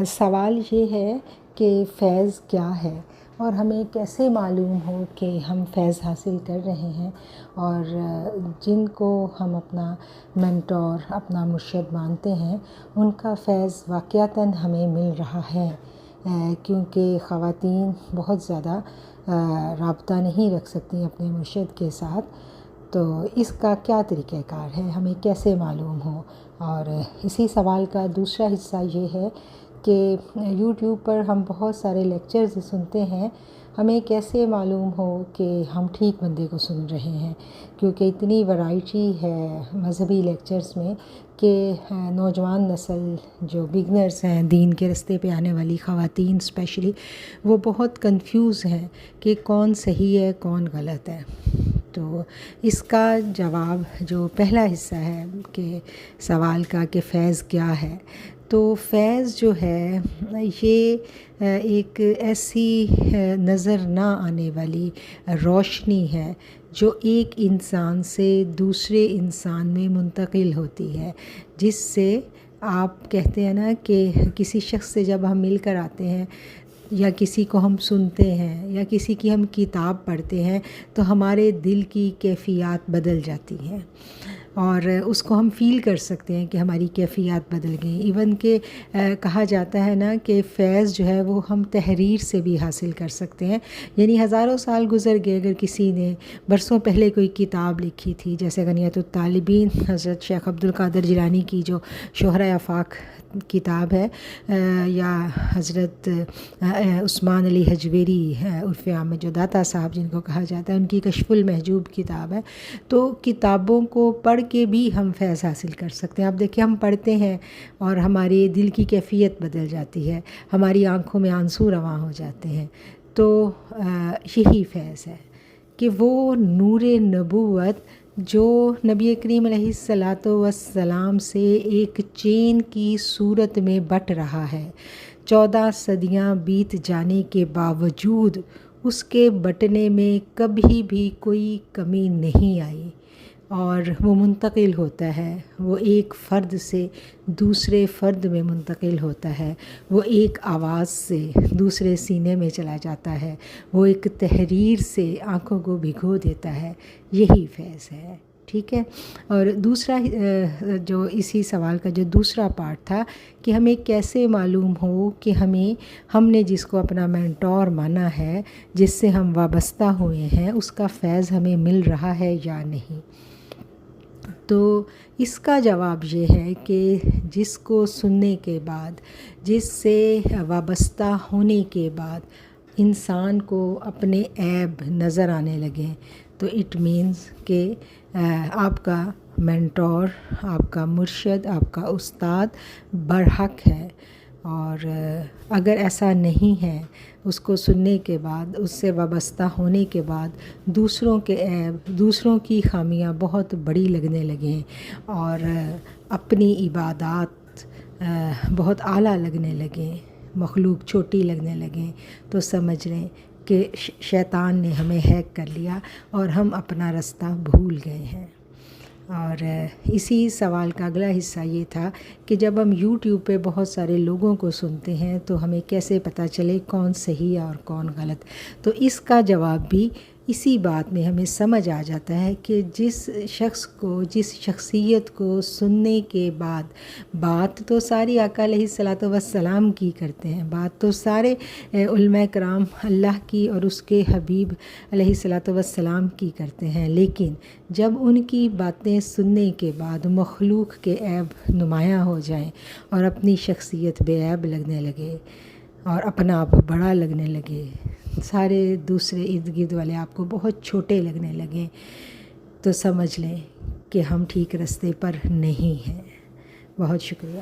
سوال یہ ہے کہ فیض کیا ہے اور ہمیں کیسے معلوم ہو کہ ہم فیض حاصل کر رہے ہیں، اور جن کو ہم اپنا مینٹور، اپنا مرشد مانتے ہیں، ان کا فیض واقعتاً ہمیں مل رہا ہے، کیونکہ خواتین بہت زیادہ رابطہ نہیں رکھ سکتی اپنے مرشد کے ساتھ، تو اس کا کیا طریقہ کار ہے، ہمیں کیسے معلوم ہو؟ اور اسی سوال کا دوسرا حصہ یہ ہے کہ یوٹیوب پر ہم بہت سارے لیکچرز سنتے ہیں، ہمیں کیسے معلوم ہو کہ ہم ٹھیک بندے کو سن رہے ہیں، کیونکہ اتنی ورائٹی ہے مذہبی لیکچرز میں کہ نوجوان نسل جو بگنرز ہیں، دین کے رستے پہ آنے والی خواتین اسپیشلی، وہ بہت کنفیوز ہیں کہ کون صحیح ہے کون غلط ہے۔ تو اس کا جواب جو پہلا حصہ ہے کہ سوال کا کہ فیض کیا ہے، تو فیض جو ہے یہ ایک ایسی نظر نہ آنے والی روشنی ہے جو ایک انسان سے دوسرے انسان میں منتقل ہوتی ہے، جس سے آپ کہتے ہیں نا کہ کسی شخص سے جب ہم مل کر آتے ہیں یا کسی کو ہم سنتے ہیں یا کسی کی ہم کتاب پڑھتے ہیں تو ہمارے دل کی کیفیات بدل جاتی ہیں، اور اس کو ہم فیل کر سکتے ہیں کہ ہماری کیفیات بدل گئیں۔ ایون کہ کہا جاتا ہے نا کہ فیض جو ہے وہ ہم تحریر سے بھی حاصل کر سکتے ہیں، یعنی ہزاروں سال گزر گئے، اگر کسی نے برسوں پہلے کوئی کتاب لکھی تھی، جیسے غنیۃ الطالبین حضرت شیخ عبد القادر جیلانی کی جو شہرۂ آفاق کتاب ہے، یا حضرت عثمان علی حجویری عرف عام میں جو داتا صاحب جن کو کہا جاتا ہے، ان کی کشف المحجوب کتاب ہے، تو کتابوں کو پڑھ کے بھی ہم فیض حاصل کر سکتے ہیں۔ اب دیکھیں، ہم پڑھتے ہیں اور ہمارے دل کی کیفیت بدل جاتی ہے، ہماری آنکھوں میں آنسو رواں ہو جاتے ہیں، تو یہی فیض ہے کہ وہ نور نبوت جو نبی کریم علیہ الصلاۃ والسلام سے ایک چین کی صورت میں بٹ رہا ہے، 14 صدیاں بیت جانے کے باوجود اس کے بٹنے میں کبھی بھی کوئی کمی نہیں آئی، اور وہ منتقل ہوتا ہے، وہ ایک فرد سے دوسرے فرد میں منتقل ہوتا ہے، وہ ایک آواز سے دوسرے سینے میں چلا جاتا ہے، وہ ایک تحریر سے آنکھوں کو بھگو دیتا ہے، یہی فیض ہے۔ ٹھیک ہے، اور دوسرا جو اسی سوال کا جو دوسرا پارٹ تھا کہ ہمیں کیسے معلوم ہو کہ ہم نے جس کو اپنا مینٹور مانا ہے، جس سے ہم وابستہ ہوئے ہیں، اس کا فیض ہمیں مل رہا ہے یا نہیں؟ تو اس کا جواب یہ ہے کہ جس کو سننے کے بعد، جس سے وابستہ ہونے کے بعد انسان کو اپنے عیب نظر آنے لگیں، تو اٹ مینز کہ آپ کا مینٹور، آپ کا مرشد، آپ کا استاد برحق ہے، اور اگر ایسا نہیں ہے، اس کو سننے کے بعد، اس سے وابستہ ہونے کے بعد دوسروں کے عیب، دوسروں کی خامیاں بہت بڑی لگنے لگیں اور اپنی عبادات بہت اعلیٰ لگنے لگیں، مخلوق چھوٹی لگنے لگیں، تو سمجھ لیں کہ شیطان نے ہمیں ہیک کر لیا اور ہم اپنا رستہ بھول گئے ہیں۔ اور اسی سوال کا اگلا حصہ یہ تھا کہ جب ہم یوٹیوب پہ بہت سارے لوگوں کو سنتے ہیں تو ہمیں کیسے پتہ چلے کون صحیح ہے اور کون غلط؟ تو اس کا جواب بھی اسی بات میں ہمیں سمجھ آ جاتا ہے کہ جس شخص کو، جس شخصیت کو سننے کے بعد، بات تو ساری آقا علیہ الصلاۃ والسلام کی کرتے ہیں، بات تو سارے علماء کرام اللہ کی اور اس کے حبیب علیہ الصلاۃ والسلام کی کرتے ہیں، لیکن جب ان کی باتیں سننے کے بعد مخلوق کے عیب نمایاں ہو جائیں اور اپنی شخصیت بے عیب لگنے لگے اور اپنا آپ بڑا لگنے لگے، سارے دوسرے ارد گرد والے آپ کو بہت چھوٹے لگنے لگیں، تو سمجھ لیں کہ ہم ٹھیک راستے پر نہیں ہیں۔ بہت شکریہ۔